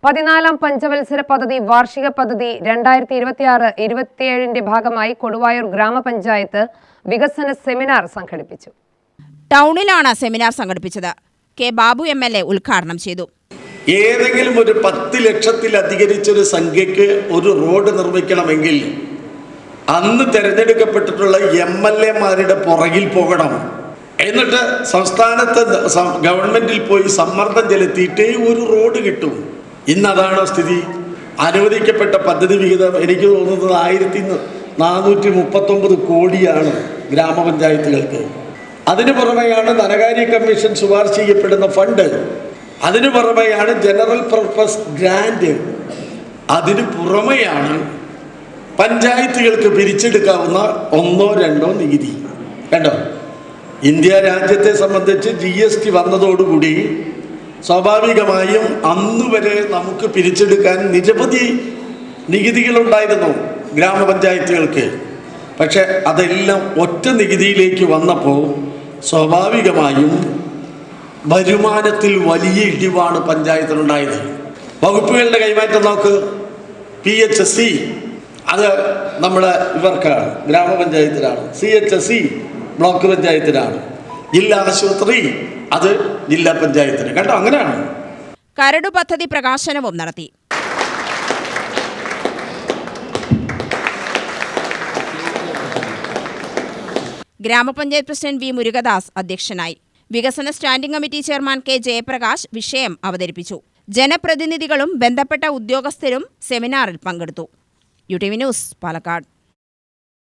14ാം പഞ്ചവത്സര പദ്ധതി വാർഷിക പദ്ധതി 2026-27 ഭാഗമായി കൊടുവായൂർ ഗ്രാമപഞ്ചായത്ത് വികസന സെമിനാർ സംഘടിപ്പിച്ചു. ടൗണിലാണ് സെമിനാർ സംഘടിപ്പിച്ചത്. കെ ബാബു MLA ഉദ്ഘാടനം ചെയ്തു. ഏതെങ്കിലും ഒരു 10 ലക്ഷത്തിലധികരിച്ചൊരു സംഖ്യയ്ക്ക് ഒരു റോഡ് നിർമ്മിക്കണമെങ്കിൽ അന്ന് തിരഞ്ഞെടുക്കപ്പെട്ടിട്ടുള്ള MLA-മാരുടെ പുറകിൽ പോകണം. എന്നിട്ട് സംസ്ഥാനത്തെ ഗവൺമെന്റിൽ പോയി സമ്മർദ്ദം ചെലുത്തിയിട്ടേ ഒരു റോഡ് കിട്ടും. ഇന്നതാണോ സ്ഥിതി? അനുവദിക്കപ്പെട്ട പദ്ധതി വിഹിതം എനിക്ക് തോന്നുന്നത് 1439 കോടിയാണ് ഗ്രാമപഞ്ചായത്തുകൾക്ക്. അതിനു പുറമെയാണ് ധനകാര്യ കമ്മീഷൻ ശുപാർശ ചെയ്യപ്പെടുന്ന ഫണ്ട്, അതിനു പുറമെയാണ് ജനറൽ പർപ്പസ് ഗ്രാൻഡ്, അതിനു പുറമെയാണ് പഞ്ചായത്തുകൾക്ക് പിരിച്ചെടുക്കാവുന്ന 1-2 നികുതി. കണ്ടോ, ഇന്ത്യ രാജ്യത്തെ സംബന്ധിച്ച് GST വന്നതോടുകൂടി സ്വാഭാവികമായും അന്നുവരെ നമുക്ക് പിരിച്ചെടുക്കാൻ നിരവധി നികുതികളുണ്ടായിരുന്നു ഗ്രാമപഞ്ചായത്തുകൾക്ക്. പക്ഷെ അതെല്ലാം ഒറ്റ നികുതിയിലേക്ക് വന്നപ്പോൾ സ്വാഭാവികമായും വരുമാനത്തിൽ വലിയ ഇടിവാണ് പഞ്ചായത്തിനുണ്ടായത്. വകുപ്പുകളുടെ കൈമാറ്റം നോക്ക്. PHSC അത് നമ്മുടെ ഇവർക്കാണ്, ഗ്രാമപഞ്ചായത്തിലാണ്. CHSE block പഞ്ചായത്തിലാണ്. ജില്ലാ ആശുപത്രി അത് ജില്ലാ പഞ്ചായത്തിന്. കണ്ടോ, അങ്ങനെയാണ്. കരട് പദ്ധതി പ്രകാശനവും നടത്തി. ഗ്രാമപഞ്ചായത്ത് പ്രസിഡന്റ് V. മുരുകദാസ് അധ്യക്ഷനായി. വികസന standing committee chairman K. Jayaprakash വിഷയം അവതരിപ്പിച്ചു. ജനപ്രതിനിധികളും ബന്ധപ്പെട്ട ഉദ്യോഗസ്ഥരും സെമിനാറിൽ പങ്കെടുത്തു. UTV news, Palakkad.